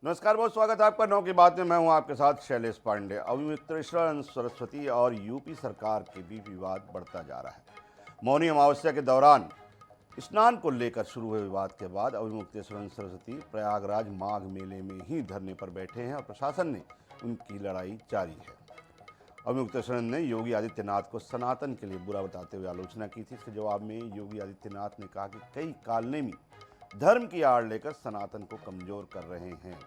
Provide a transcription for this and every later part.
नमस्कार, बहुत स्वागत है आपका 9 की बात में। मैं हूं आपके साथ शैलेश पांडे। अविमुक्तेश्वर सरस्वती और यूपी सरकार के बीच विवाद बढ़ता जा रहा है। मौनी अमावस्या के दौरान स्नान को लेकर शुरू हुए विवाद के बाद अविमुक्तेश्वर सरस्वती प्रयागराज माघ मेले में ही धरने पर बैठे हैं और प्रशासन ने उनकी लड़ाई जारी है। अविमुक्तेश्वर ने योगी आदित्यनाथ को सनातन के लिए बुरा बताते हुए आलोचना की थी। इसके जवाब में योगी आदित्यनाथ ने कहा कि कई कालनेमी धर्म की आड़ लेकर सनातन को कमजोर कर रहे हैं।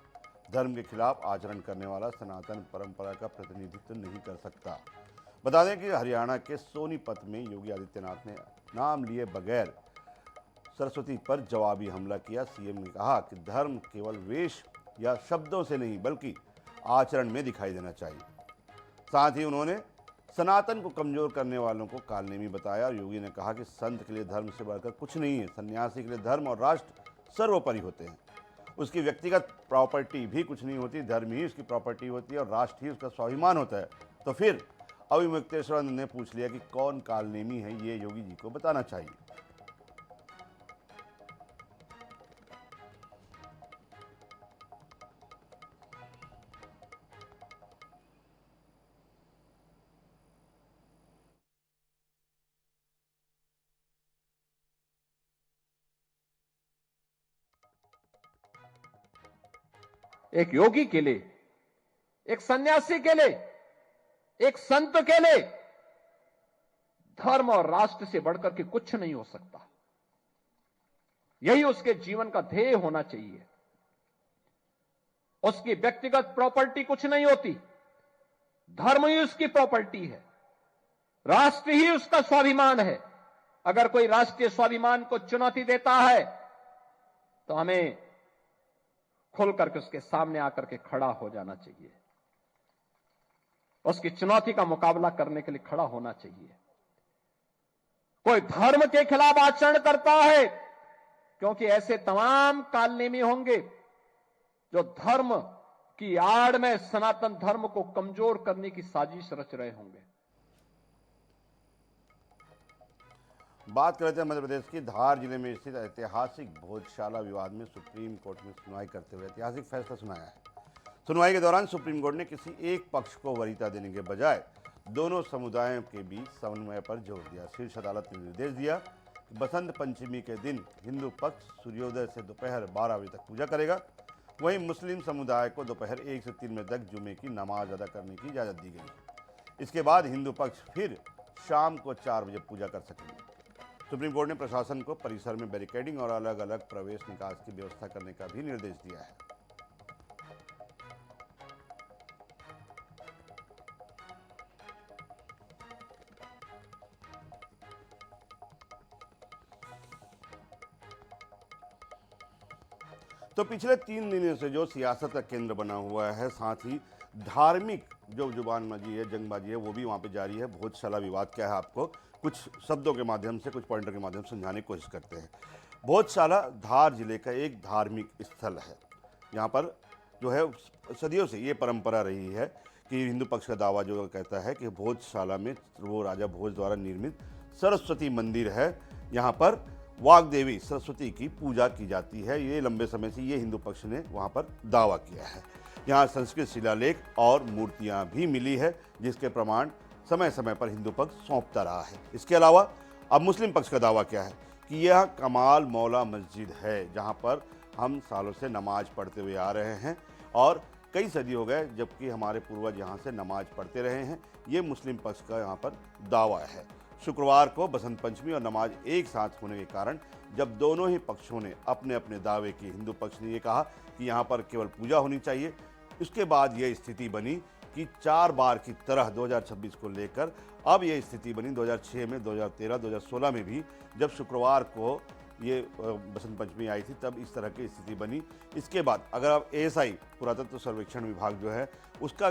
धर्म के खिलाफ आचरण करने वाला सनातन परंपरा का प्रतिनिधित्व नहीं कर सकता। बता दें कि हरियाणा के सोनीपत में योगी आदित्यनाथ ने नाम लिए बगैर सरस्वती पर जवाबी हमला किया। सीएम ने कहा कि धर्म केवल वेश या शब्दों से नहीं बल्कि आचरण में दिखाई देना चाहिए। साथ ही उन्होंने सनातन को कमजोर करने वालों को कालनेमी बताया और योगी ने कहा कि संत के लिए धर्म से बढ़कर कुछ नहीं है। सन्यासी के लिए धर्म और राष्ट्र सर्वोपरि होते हैं। उसकी व्यक्तिगत प्रॉपर्टी भी कुछ नहीं होती, धर्म ही उसकी प्रॉपर्टी होती है और राष्ट्र ही उसका स्वाभिमान होता है। तो फिर अविमुक्तेश्वर ने पूछ लिया कि कौन कालनेमी है, ये योगी जी को बताना चाहिए। एक योगी के लिए, एक सन्यासी के लिए, एक संत के लिए धर्म और राष्ट्र से बढ़कर के कुछ नहीं हो सकता। यही उसके जीवन का ध्येय होना चाहिए। उसकी व्यक्तिगत प्रॉपर्टी कुछ नहीं होती, धर्म ही उसकी प्रॉपर्टी है, राष्ट्र ही उसका स्वाभिमान है। अगर कोई राष्ट्रीय स्वाभिमान को चुनौती देता है तो हमें खुल करके उसके सामने आकर के खड़ा हो जाना चाहिए, उसकी चुनौती का मुकाबला करने के लिए खड़ा होना चाहिए। कोई धर्म के खिलाफ आचरण करता है, क्योंकि ऐसे तमाम कालनेमी होंगे जो धर्म की आड़ में सनातन धर्म को कमजोर करने की साजिश रच रहे होंगे। बात करते हैं मध्य प्रदेश की धार जिले में स्थित ऐतिहासिक भोजशाला विवाद में सुप्रीम कोर्ट में सुनवाई करते हुए ऐतिहासिक फैसला सुनाया है। सुनवाई के दौरान सुप्रीम कोर्ट ने किसी एक पक्ष को वरीयता देने के बजाय दोनों समुदायों के बीच समन्वय पर जोर दिया। शीर्ष अदालत ने निर्देश दिया कि बसंत पंचमी के दिन हिंदू पक्ष सूर्योदय से दोपहर 12 बजे तक पूजा करेगा। वहीं मुस्लिम समुदाय को दोपहर 1 से 3 बजे तक जुमे की नमाज अदा करने की इजाज़त दी गई। इसके बाद हिंदू पक्ष फिर शाम को 4 बजे पूजा कर सकेंगे। सुप्रीम कोर्ट ने प्रशासन को परिसर में बैरिकेडिंग और अलग अलग प्रवेश निकास की व्यवस्था करने का भी निर्देश दिया है। तो पिछले 3 दिनों से जो सियासत का केंद्र बना हुआ है, साथ ही धार्मिक जो जुबानबाजी है, जंगबाजी है, वो भी वहाँ पे जारी है। भोजशाला विवाद क्या है, आपको कुछ शब्दों के माध्यम से, कुछ पॉइंटर के माध्यम से समझाने की कोशिश करते हैं। भोजशाला धार जिले का एक धार्मिक स्थल है। यहाँ पर जो है सदियों से ये परंपरा रही है कि हिंदू पक्ष का दावा जो कहता है कि भोजशाला में वो राजा भोज द्वारा निर्मित सरस्वती मंदिर है। यहाँ पर वाग्देवी सरस्वती की पूजा की जाती है। ये लंबे समय से ये हिंदू पक्ष ने वहाँ पर दावा किया है। यहाँ संस्कृत शिलालेख और मूर्तियाँ भी मिली है, जिसके प्रमाण समय समय पर हिंदू पक्ष सौंपता रहा है। इसके अलावा अब मुस्लिम पक्ष का दावा क्या है कि यह कमाल मौला मस्जिद है, जहाँ पर हम सालों से नमाज पढ़ते हुए आ रहे हैं और कई सदी हो गए जबकि हमारे पूर्वज यहाँ से नमाज पढ़ते रहे हैं। ये मुस्लिम पक्ष का यहाँ पर दावा है। शुक्रवार को बसंत पंचमी और नमाज एक साथ होने के कारण जब दोनों ही पक्षों ने अपने अपने दावे किए, हिंदू पक्ष ने ये कहा कि यहाँ पर केवल पूजा होनी चाहिए। इसके बाद ये स्थिति बनी कि 4 बार की तरह 2026 को लेकर अब ये स्थिति बनी 2006 में, 2013, 2016 में भी जब शुक्रवार को ये बसंत पंचमी आई थी, तब इस तरह की स्थिति बनी। इसके बाद अगर आप एएसआई पुरातत्व सर्वेक्षण विभाग जो है उसका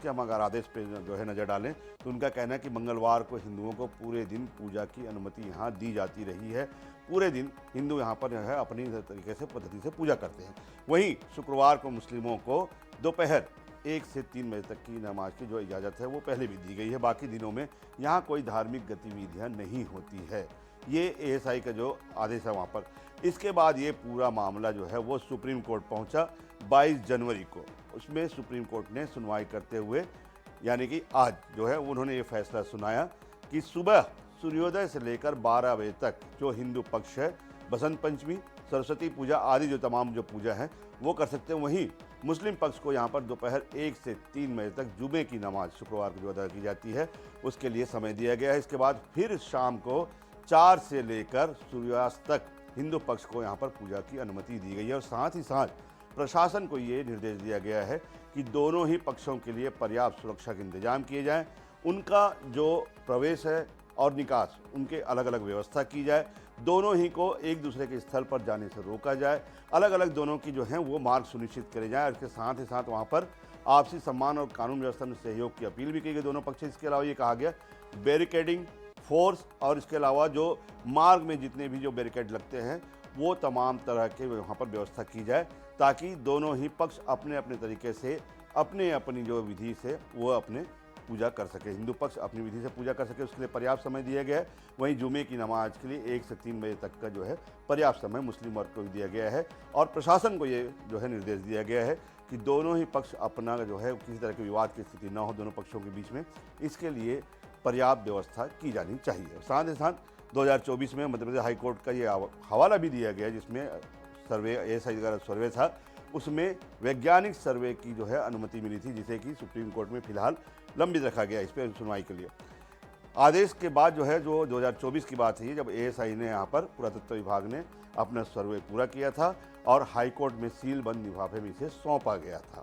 हम अगर आदेश पे जो है नज़र डालें तो उनका कहना है कि मंगलवार को हिंदुओं को पूरे दिन पूजा की अनुमति यहाँ दी जाती रही है। पूरे दिन हिंदू यहाँ पर जो है अपनी तरीके से पद्धति से पूजा करते हैं। वहीं शुक्रवार को मुस्लिमों को दोपहर 1 से 3 बजे तक की नमाज की जो इजाज़त है वो पहले भी दी गई है। बाकी दिनों में यहाँ कोई धार्मिक गतिविधियाँ नहीं होती है। ये एएसआई का जो आदेश है वहाँ पर। इसके बाद ये पूरा मामला जो है वो सुप्रीम कोर्ट पहुँचा 22 जनवरी को। उसमें सुप्रीम कोर्ट ने सुनवाई करते हुए यानी कि आज जो है उन्होंने ये फैसला सुनाया कि सुबह सूर्योदय से लेकर 12 बजे तक जो हिंदू पक्ष है, बसंत पंचमी, सरस्वती पूजा आदि जो तमाम जो पूजा है वो कर सकते हैं। वहीं मुस्लिम पक्ष को यहाँ पर दोपहर 1 से 3 बजे तक जुमे की नमाज शुक्रवार को जो अदा की जाती है उसके लिए समय दिया गया है। इसके बाद फिर शाम को 4 से लेकर सूर्यास्त तक हिंदू पक्ष को यहाँ पर पूजा की अनुमति दी गई है। और साथ ही साथ प्रशासन को ये निर्देश दिया गया है कि दोनों ही पक्षों के लिए पर्याप्त सुरक्षा के इंतजाम किए जाएं, उनका जो प्रवेश है और निकास उनके अलग अलग व्यवस्था की जाए, दोनों ही को एक दूसरे के स्थल पर जाने से रोका जाए, अलग अलग दोनों की जो है वो मार्ग सुनिश्चित करे जाए। और इसके साथ ही साथ वहाँ पर आपसी सम्मान और कानून व्यवस्था में सहयोग की अपील भी की गई दोनों पक्ष से। इसके अलावा ये कहा गया बैरिकेडिंग फोर्स और इसके अलावा जो मार्ग में जितने भी जो बैरिकेड लगते हैं वो तमाम तरह के वहाँ पर व्यवस्था की जाए ताकि दोनों ही पक्ष अपने अपने तरीके से अपने अपनी जो विधि से वो अपने पूजा कर सके, हिंदू पक्ष अपनी विधि से पूजा कर सके, उसके लिए पर्याप्त समय दिया गया है। वहीं जुमे की नमाज के लिए 1 से 3 बजे तक का जो है पर्याप्त समय मुस्लिम वर्ग को भी दिया गया है। और प्रशासन को ये जो है निर्देश दिया गया है कि दोनों ही पक्ष अपना जो है किसी तरह के विवाद की स्थिति न हो दोनों पक्षों के बीच में, इसके लिए पर्याप्त व्यवस्था की जानी चाहिए। साथ ही साथ 2024 में मध्य प्रदेश हाईकोर्ट का ये हवाला भी दिया गया जिसमें सर्वे एएसआई का सर्वे था, उसमें वैज्ञानिक सर्वे की जो है अनुमति मिली थी जिसे कि सुप्रीम कोर्ट में फिलहाल लंबित रखा गया इस पर सुनवाई के लिए। आदेश के बाद जो है जो 2024 की बात है जब एएसआई ने यहाँ पर पुरातत्व विभाग ने अपना सर्वे पूरा किया था और हाईकोर्ट में सील बंद लिफाफे में इसे सौंपा गया था।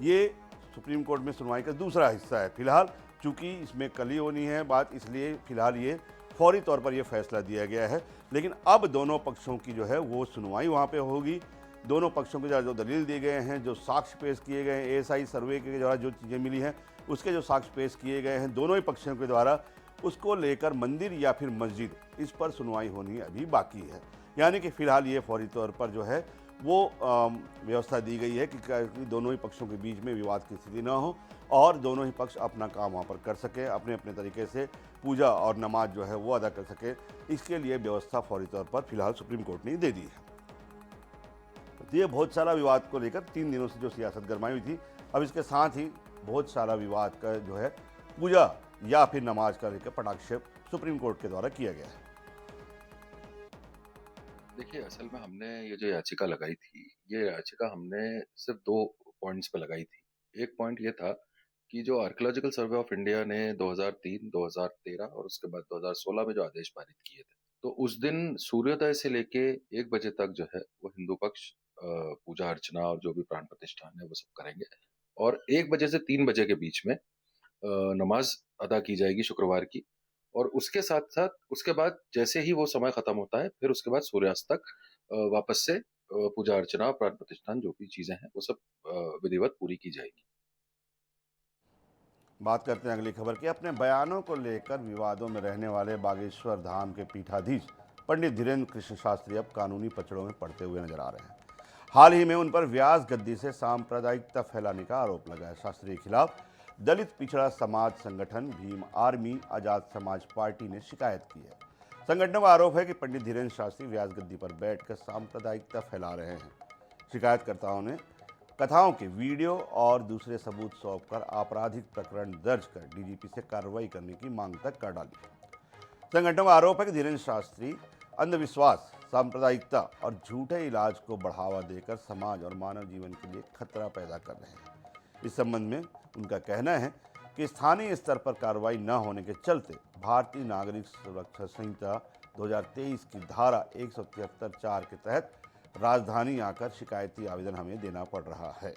ये सुप्रीम कोर्ट में सुनवाई का दूसरा हिस्सा है। फिलहाल चूंकि इसमें कल ही होनी है बात, इसलिए फिलहाल ये फौरी तौर पर यह फैसला दिया गया है। लेकिन अब दोनों पक्षों की जो है वो सुनवाई वहाँ पे होगी। दोनों पक्षों के जो दलील दिए गए हैं, जो साक्ष्य पेश किए गए हैं, एएसआई सर्वे के द्वारा जो चीज़ें मिली हैं उसके जो साक्ष्य पेश किए गए हैं दोनों ही पक्षों के द्वारा, उसको लेकर मंदिर या फिर मस्जिद, इस पर सुनवाई होनी अभी बाकी है। यानी कि फिलहाल ये फौरी तौर पर जो है वो व्यवस्था दी गई है कि दोनों ही पक्षों के बीच में विवाद की स्थिति न हो और दोनों ही पक्ष अपना काम वहाँ पर कर सके, अपने अपने तरीके से पूजा और नमाज जो है वो अदा कर सके। इसके लिए व्यवस्था फौरी तौर पर फिलहाल सुप्रीम कोर्ट ने दे दी है। तो ये बहुत सारा विवाद को लेकर 3 दिनों से जो सियासत गरमाई हुई थी, अब इसके साथ ही बहुत सारा विवाद का जो है पूजा या फिर नमाज का लेकर पटाक्षेप सुप्रीम कोर्ट के द्वारा किया गया है। देखिए, असल में हमने ये जो याचिका लगाई थी, ये याचिका हमने सिर्फ 2 पॉइंट्स पे लगाई थी। एक पॉइंट ये था कि जो आर्कियोलॉजिकल सर्वे ऑफ इंडिया ने 2003, 2013 और उसके बाद 2016 में जो आदेश पारित किए थे, तो उस दिन सूर्योदय से लेके 1 बजे तक जो है वो हिंदू पक्ष पूजा अर्चना और जो भी प्राण प्रतिष्ठान है वो सब करेंगे और 1 बजे से 3 बजे के बीच में नमाज अदा की जाएगी शुक्रवार की। और उसके साथ साथ उसके बाद जैसे ही वो समय खत्म होता है फिर उसके बाद सूर्यास्त तक वापस से पूजा अर्चना प्राण प्रतिष्ठान जो भी चीजें हैं वो सब विधिवत पूरी की जाएगी। बात करते हैं अगली खबर की। अपने बयानों को लेकर विवादों में रहने वाले बागेश्वर धाम के पीठाधीश पंडित धीरेन्द्र कृष्ण शास्त्री अब कानूनी पचड़ों में पड़ते हुए नजर आ रहे हैं। हाल ही में उन पर व्यास गद्दी से सांप्रदायिकता फैलाने का आरोप लगा है। शास्त्री के खिलाफ दलित पिछड़ा समाज संगठन भीम आर्मी आजाद समाज पार्टी ने शिकायत की है। संगठनों का आरोप है कि पंडित धीरेन्द्र शास्त्री व्यास गद्दी पर बैठकर सांप्रदायिकता फैला रहे हैं। शिकायतकर्ताओं ने कथाओं के वीडियो और दूसरे सबूत सौंपकर आपराधिक प्रकरण दर्ज कर डीजीपी से कार्रवाई करने की मांग तक कर डाली। संगठनों का आरोप है कि धीरेन्द्र शास्त्री अंधविश्वास, सांप्रदायिकता और झूठे इलाज को बढ़ावा देकर समाज और मानव जीवन के लिए खतरा पैदा कर रहे हैं। इस संबंध में उनका कहना है कि स्थानीय स्तर पर कार्रवाई न होने के चलते भारतीय नागरिक सुरक्षा संहिता 2023 की धारा 173(4) के तहत राजधानी आकर शिकायती आवेदन हमें देना पड़ रहा है।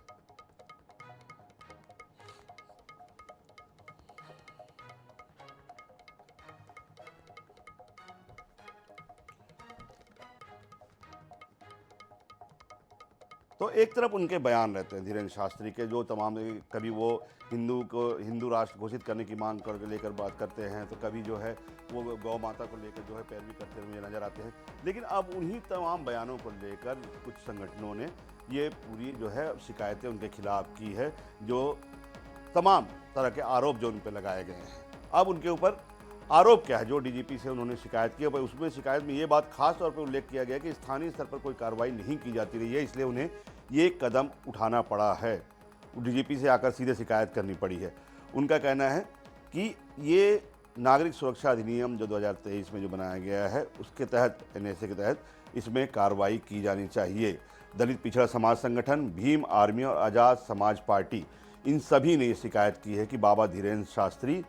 तो एक तरफ उनके बयान रहते हैं धीरेन्द्र शास्त्री के, जो तमाम कभी वो हिंदू को हिंदू राष्ट्र घोषित करने की मांग कर लेकर बात करते हैं, तो कभी जो है वो गौ माता को लेकर जो है पैरवी करते हुए नजर आते हैं। लेकिन अब उन्हीं तमाम बयानों को लेकर कुछ संगठनों ने ये पूरी जो है शिकायतें उनके खिलाफ की है, जो तमाम तरह के आरोप जो उन पर लगाए गए हैं। अब उनके ऊपर आरोप क्या है जो डीजीपी से उन्होंने शिकायत की, और उसमें शिकायत में ये बात खास तौर पर उल्लेख किया गया कि स्थानीय स्तर पर कोई कार्रवाई नहीं की जाती रही है, इसलिए उन्हें ये कदम उठाना पड़ा है, डीजीपी से आकर सीधे शिकायत करनी पड़ी है। उनका कहना है कि ये नागरिक सुरक्षा अधिनियम जो 2023 में जो बनाया गया है उसके तहत, एनएसए के तहत इसमें कार्रवाई की जानी चाहिए। दलित पिछड़ा समाज संगठन, भीम आर्मी और आज़ाद समाज पार्टी, इन सभी ने ये शिकायत की है कि बाबा धीरेन्द्र शास्त्री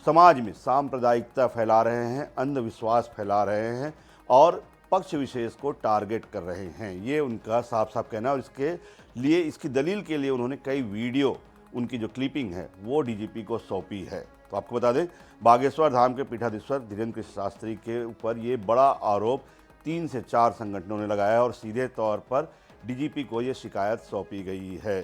समाज में सांप्रदायिकता फैला रहे हैं, अंधविश्वास फैला रहे हैं और पक्ष विशेष को टारगेट कर रहे हैं। ये उनका साफ साफ कहना है, और इसके लिए, इसकी दलील के लिए उन्होंने कई वीडियो, उनकी जो क्लिपिंग है वो डीजीपी को सौंपी है। तो आपको बता दें, बागेश्वर धाम के पीठाधीश्वर धीरेन्द्र शास्त्री के ऊपर ये बड़ा आरोप 3 से 4 संगठनों ने लगाया है और सीधे तौर पर डीजीपी को ये शिकायत सौंपी गई है।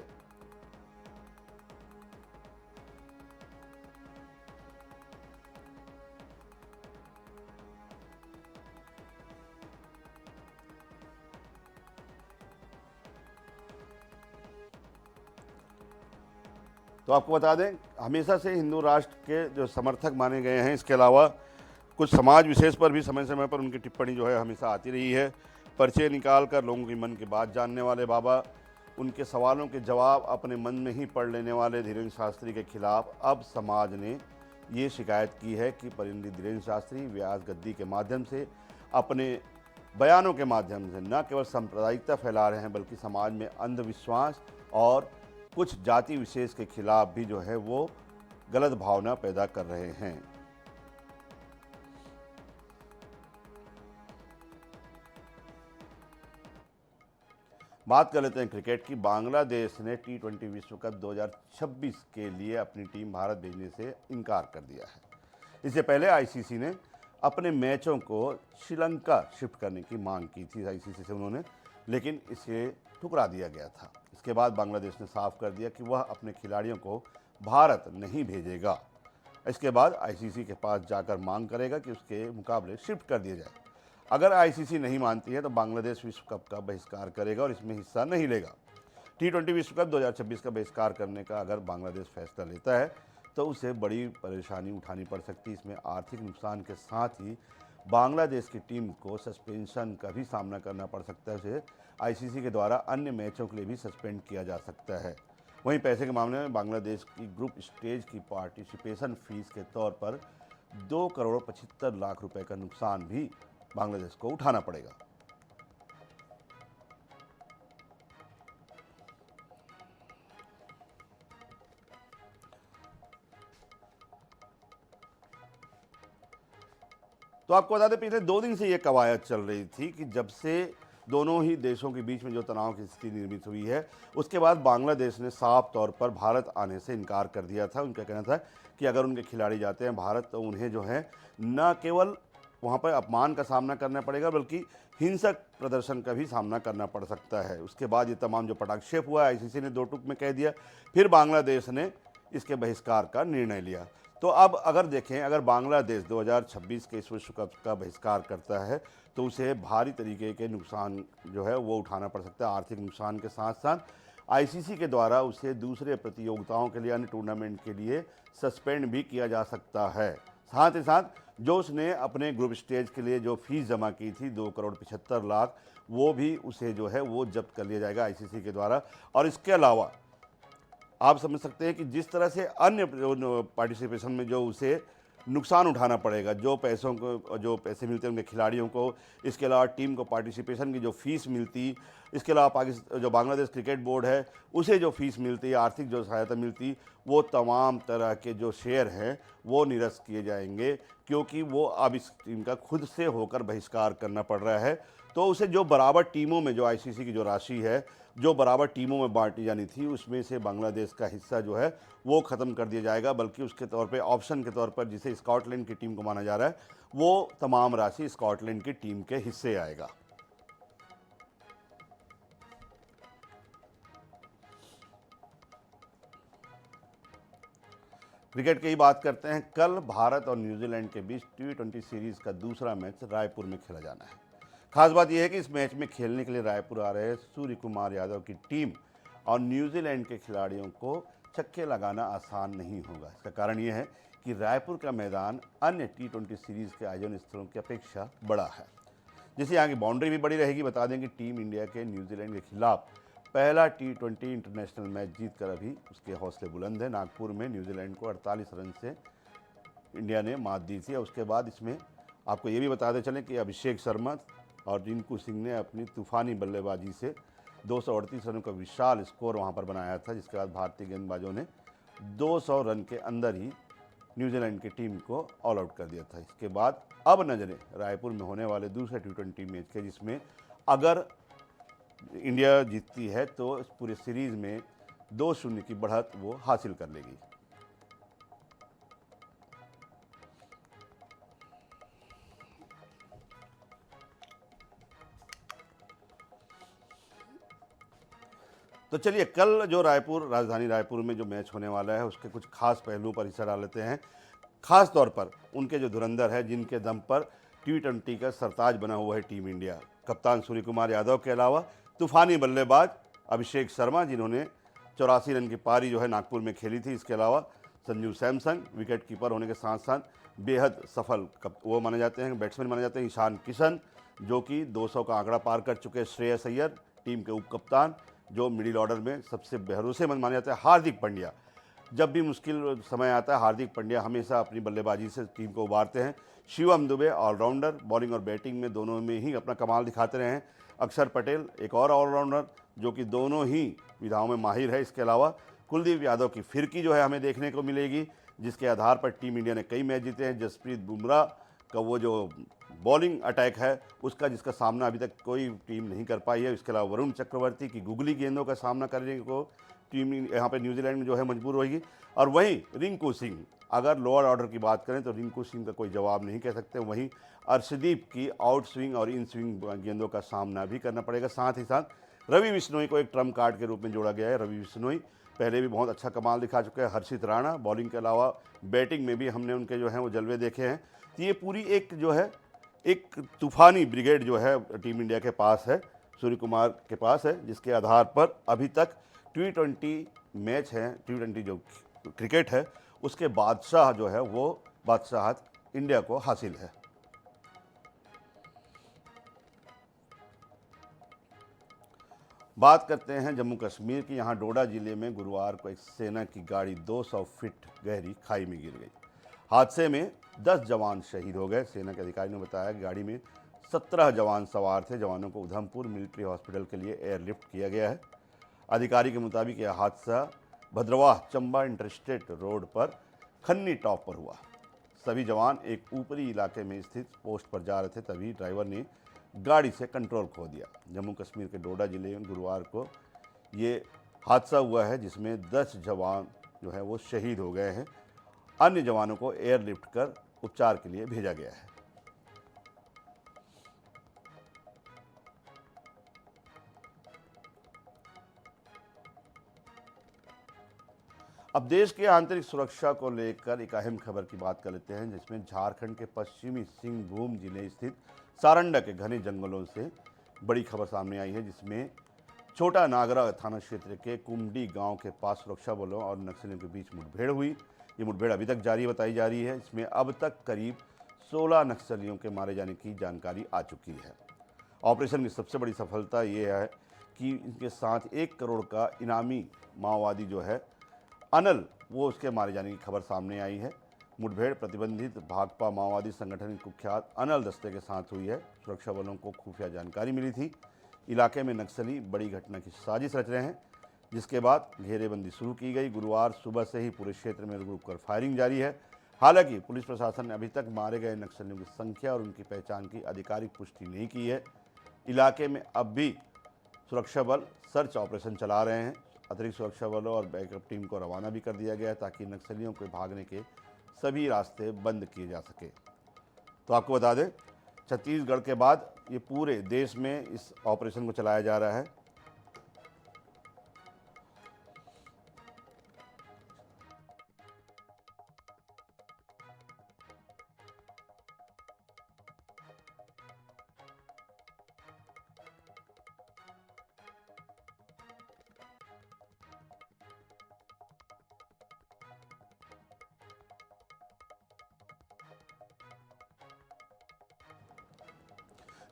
तो आपको बता दें, हमेशा से हिंदू राष्ट्र के जो समर्थक माने गए हैं, इसके अलावा कुछ समाज विशेष पर भी समय समय पर उनकी टिप्पणी जो है हमेशा आती रही है। पर्चे निकाल कर लोगों के मन की बात जानने वाले बाबा, उनके सवालों के जवाब अपने मन में ही पढ़ लेने वाले धीरेन्द्र शास्त्री के खिलाफ अब समाज ने ये शिकायत की है कि परिंदी धीरेन्द्र शास्त्री व्यास गद्दी के माध्यम से, अपने बयानों के माध्यम से न केवल सांप्रदायिकता फैला रहे हैं बल्कि समाज में अंधविश्वास और कुछ जाति विशेष के खिलाफ भी जो है वो गलत भावना पैदा कर रहे हैं। बात कर लेते हैं क्रिकेट की। बांग्लादेश ने T20 विश्व कप 2026 के लिए अपनी टीम भारत भेजने से इनकार कर दिया है। इससे पहले आईसीसी ने अपने मैचों को श्रीलंका शिफ्ट करने की मांग की थी आईसीसी से उन्होंने, लेकिन इसे ठुकरा दिया गया था। इसके बाद बांग्लादेश ने साफ कर दिया कि वह अपने खिलाड़ियों को भारत नहीं भेजेगा। इसके बाद आईसीसी के पास जाकर मांग करेगा कि उसके मुकाबले शिफ्ट कर दिए जाए। अगर आईसीसी नहीं मानती है तो बांग्लादेश विश्व कप का बहिष्कार करेगा और इसमें हिस्सा नहीं लेगा। T20 विश्व कप 2026 का बहिष्कार करने का अगर बांग्लादेश फैसला लेता है तो उसे बड़ी परेशानी उठानी पड़ सकती है। इसमें आर्थिक नुकसान के साथ ही बांग्लादेश की टीम को सस्पेंशन का भी सामना करना पड़ सकता है। उसे आईसीसी के द्वारा अन्य मैचों के लिए भी सस्पेंड किया जा सकता है। वहीं पैसे के मामले में बांग्लादेश की ग्रुप स्टेज की पार्टिसिपेशन फीस के तौर पर 2 करोड़ 75 लाख रुपए का नुकसान भी बांग्लादेश को उठाना पड़ेगा। तो आपको बता दें, पिछले 2 दिन से ये कवायद चल रही थी कि जब से दोनों ही देशों के बीच में जो तनाव की स्थिति निर्मित हुई है, उसके बाद बांग्लादेश ने साफ तौर पर भारत आने से इनकार कर दिया था। उनका कहना था कि अगर उनके खिलाड़ी जाते हैं भारत तो उन्हें जो है न केवल वहाँ पर अपमान का सामना करना पड़ेगा बल्कि हिंसक प्रदर्शन का भी सामना करना पड़ सकता है। उसके बाद ये तमाम जो पटाक्षेप हुआ, आईसीसी ने 2 टूक में कह दिया, फिर बांग्लादेश ने इसके बहिष्कार का निर्णय लिया। तो अब अगर देखें, अगर बांग्लादेश 2026 के इस विश्व कप का बहिष्कार करता है तो उसे भारी तरीके के नुकसान जो है वो उठाना पड़ सकता है। आर्थिक नुकसान के साथ साथ आईसीसी के द्वारा उसे दूसरे प्रतियोगिताओं के लिए, अन्य टूर्नामेंट के लिए सस्पेंड भी किया जा सकता है। साथ ही साथ जो उसने अपने ग्रुप स्टेज के लिए जो फीस जमा की थी 2 करोड़ 75 लाख, वो भी उसे जो है वो जब्त कर लिया जाएगा आईसीसी के द्वारा। और इसके अलावा आप समझ सकते हैं कि जिस तरह से अन्य पार्टिसिपेशन में जो उसे नुकसान उठाना पड़ेगा, जो पैसे मिलते हैं उनके खिलाड़ियों को, इसके अलावा टीम को पार्टिसिपेशन की जो फीस मिलती, इसके अलावा जो बांग्लादेश क्रिकेट बोर्ड है उसे जो फीस मिलती, आर्थिक जो सहायता मिलती, वो तमाम तरह के जो शेयर हैं वो निरस्त किए जाएंगे, क्योंकि वो अब इस टीम का खुद से होकर बहिष्कार करना पड़ रहा है। तो उसे जो बराबर टीमों में, जो आईसीसी की जो राशि है जो बराबर टीमों में बांटी जानी थी, उसमें से बांग्लादेश का हिस्सा जो है वो ख़त्म कर दिया जाएगा, बल्कि उसके तौर पे ऑप्शन के तौर पर जिसे स्कॉटलैंड की टीम को माना जा रहा है, वो तमाम राशि स्कॉटलैंड की टीम के हिस्से आएगा। क्रिकेट की ही बात करते हैं। कल भारत और न्यूजीलैंड के बीच T20 सीरीज़ का दूसरा मैच रायपुर में खेला जाना है। खास बात यह है कि इस मैच में खेलने के लिए रायपुर आ रहे सूर्य कुमार यादव की टीम और न्यूजीलैंड के खिलाड़ियों को छक्के लगाना आसान नहीं होगा। इसका कारण यह है कि रायपुर का मैदान अन्य T20 सीरीज के आयोजन स्थलों की अपेक्षा बड़ा है, जिससे यहाँ की बाउंड्री भी बड़ी रहेगी। बता दें कि टीम इंडिया के न्यूजीलैंड के खिलाफ पहला T20 इंटरनेशनल मैच जीतकर अभी उसके हौसले बुलंद हैं। नागपुर में न्यूजीलैंड को 48 रन से इंडिया ने मात दी थी। और उसके बाद इसमें आपको ये भी बताते चलें कि अभिषेक शर्मा और रिंकू सिंह ने अपनी तूफानी बल्लेबाजी से 238 रनों का विशाल स्कोर वहाँ पर बनाया था, जिसके बाद भारतीय गेंदबाजों ने 200 रन के अंदर ही न्यूजीलैंड की टीम को ऑल आउट कर दिया था। इसके बाद अब नजरें रायपुर में होने वाले दूसरे T20 मैच के, जिसमें अगर इंडिया जीतती है तो इस पूरे सीरीज में 2-0 की बढ़त वो हासिल कर लेगी। तो चलिए, कल जो राजधानी रायपुर में जो मैच होने वाला है उसके कुछ खास पहलुओं पर हिस्सा डाल लेते हैं। खास तौर पर उनके जो धुरंधर है, जिनके दम पर T20 का सरताज बना हुआ है टीम इंडिया, कप्तान सूर्य कुमार यादव के अलावा तूफानी बल्लेबाज अभिषेक शर्मा, जिन्होंने 84 रन की पारी जो है नागपुर में खेली थी। इसके अलावा संजू सैमसन विकेट कीपर होने के साथ साथ बेहद सफल वो माने जाते हैं, बैट्समैन माने जाते हैं। ईशान किशन, जो कि 200 का आंकड़ा पार कर चुके हैं। श्रेयस अय्यर, टीम के उप कप्तान, जो मिडिल ऑर्डर में सबसे भरोसेमंद माने जाते हैं। हार्दिक पांड्या, जब भी मुश्किल समय आता है हार्दिक पांड्या हमेशा अपनी बल्लेबाजी से टीम को उबारते हैं। शिवम दुबे ऑलराउंडर, बॉलिंग और बैटिंग में दोनों में ही अपना कमाल दिखाते रहे हैं। अक्षर पटेल एक और ऑलराउंडर, जो कि दोनों ही विधाओं में माहिर है। इसके अलावा कुलदीप यादव की फिरकी जो है हमें देखने को मिलेगी, जिसके आधार पर टीम इंडिया ने कई मैच जीते हैं। जसप्रीत बुमराह का वो जो बॉलिंग अटैक है उसका, जिसका सामना अभी तक कोई टीम नहीं कर पाई है। इसके अलावा वरुण चक्रवर्ती की गुगली गेंदों का सामना करने को टीम यहाँ पे न्यूजीलैंड जो है मजबूर होगी। और वहीं रिंकू सिंह, अगर लोअर ऑर्डर की बात करें तो रिंकू सिंह का कोई जवाब नहीं कह सकते। वहीं अर्शदीप की आउट स्विंग और इन स्विंग गेंदों का सामना भी करना पड़ेगा। साथ ही साथ रवि बिश्नोई को एक ट्रम्प कार्ड के रूप में जोड़ा गया है। रवि बिश्नोई पहले भी बहुत अच्छा कमाल दिखा चुके हैं। हर्षित राणा, बॉलिंग के अलावा बैटिंग में भी हमने उनके जो हैं वो जलवे देखे हैं। तो ये पूरी एक जो है एक तूफानी ब्रिगेड जो है टीम इंडिया के पास है, सूर्य कुमार के पास है, जिसके आधार पर अभी तक T20 मैच है, T20 जो क्रिकेट है उसके बादशाह जो है वो बादशाहत इंडिया को हासिल है। बात करते हैं जम्मू कश्मीर की। यहाँ डोडा जिले में गुरुवार को एक सेना की गाड़ी 200 फीट गहरी खाई में गिर गई। हादसे में 10 जवान शहीद हो गए। सेना के अधिकारी ने बताया कि गाड़ी में 17 जवान सवार थे। जवानों को उधमपुर मिलिट्री हॉस्पिटल के लिए एयरलिफ्ट किया गया है। अधिकारी के मुताबिक यह हादसा भद्रवाह चंबा इंटरस्टेट रोड पर खन्नी टॉप पर हुआ। सभी जवान एक ऊपरी इलाके में स्थित पोस्ट पर जा रहे थे, तभी ड्राइवर ने गाड़ी से कंट्रोल खो दिया। जम्मू कश्मीर के डोडा जिले में गुरुवार को ये हादसा हुआ है, जिसमें 10 जवान जो है वो शहीद हो गए हैं। अन्य जवानों को एयरलिफ्ट कर उपचार के लिए भेजा गया है। अब देश की आंतरिक सुरक्षा को लेकर एक अहम खबर की बात कर लेते हैं, जिसमें झारखंड के पश्चिमी सिंहभूम जिले स्थित सारंडा के घने जंगलों से बड़ी खबर सामने आई है, जिसमें छोटा नागरा थाना क्षेत्र के कुमडी गांव के पास सुरक्षा बलों और नक्सलियों के बीच मुठभेड़ हुई। ये मुठभेड़ अभी तक जारी बताई जा रही है। इसमें अब तक करीब 16 नक्सलियों के मारे जाने की जानकारी आ चुकी है। ऑपरेशन की सबसे बड़ी सफलता ये है कि इनके साथ 1 करोड़ का इनामी माओवादी जो है अनल, वो उसके मारे जाने की खबर सामने आई है। मुठभेड़ प्रतिबंधित भाकपा माओवादी संगठन के कुख्यात अनल दस्ते के साथ हुई है। सुरक्षा बलों को खुफिया जानकारी मिली थी इलाके में नक्सली बड़ी घटना की साजिश रच रहे हैं, जिसके बाद घेरेबंदी शुरू की गई। गुरुवार सुबह से ही पूरे क्षेत्र में रुक कर फायरिंग जारी है। हालांकि पुलिस प्रशासन ने अभी तक मारे गए नक्सलियों की संख्या और उनकी पहचान की आधिकारिक पुष्टि नहीं की है। इलाके में अब भी सुरक्षा बल सर्च ऑपरेशन चला रहे हैं। अतिरिक्त सुरक्षा बलों और बैकअप टीम को रवाना भी कर दिया गया है, ताकि नक्सलियों के भागने के सभी रास्ते बंद किए जा सके। तो आपको बता दें, छत्तीसगढ़ के बाद ये पूरे देश में इस ऑपरेशन को चलाया जा रहा है।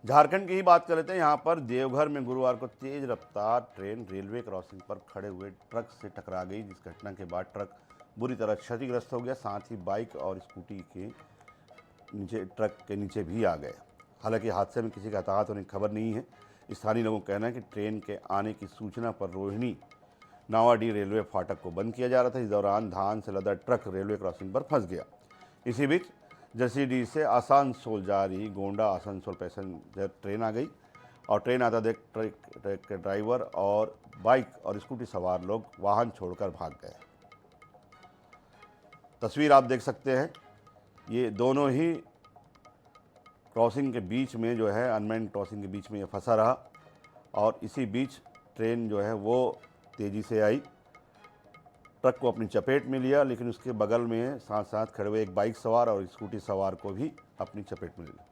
झारखंड की ही बात कर लेते हैं। यहाँ पर देवघर में गुरुवार को तेज रफ्तार ट्रेन रेलवे क्रॉसिंग पर खड़े हुए ट्रक से टकरा गई, जिस घटना के बाद ट्रक बुरी तरह क्षतिग्रस्त हो गया, साथ ही बाइक और स्कूटी के नीचे ट्रक के नीचे भी आ गए। हालांकि हादसे में किसी का हताहत होने की खबर नहीं है। स्थानीय लोगों का कहना है कि ट्रेन के आने की सूचना पर रोहिणी नावाडीह रेलवे फाटक को बंद किया जा रहा था। इस दौरान धान से लदा ट्रक रेलवे क्रॉसिंग पर फंस गया। इसी बीच जसीडीह से आसनसोल जा रही गोंडा आसनसोल पैसेंजर ट्रेन आ गई और ट्रेन आता देख ट्रक के ड्राइवर और बाइक और स्कूटी सवार लोग वाहन छोड़कर भाग गए। तस्वीर आप देख सकते हैं, ये दोनों ही क्रॉसिंग के बीच में जो है अनमेन्ड क्रॉसिंग के बीच में ये फंसा रहा और इसी बीच ट्रेन जो है वो तेज़ी से आई, ट्रक को अपनी चपेट में लिया, लेकिन उसके बगल में साथ साथ खड़े हुए एक बाइक सवार और स्कूटी सवार को भी अपनी चपेट में लिया।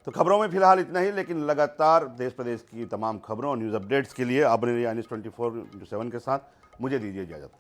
तो खबरों में फिलहाल इतना ही, लेकिन लगातार देश प्रदेश की तमाम खबरों और न्यूज़ अपडेट्स के लिए आप बने रहिए INS 24/7 के साथ। मुझे दीजिए इजाज़त।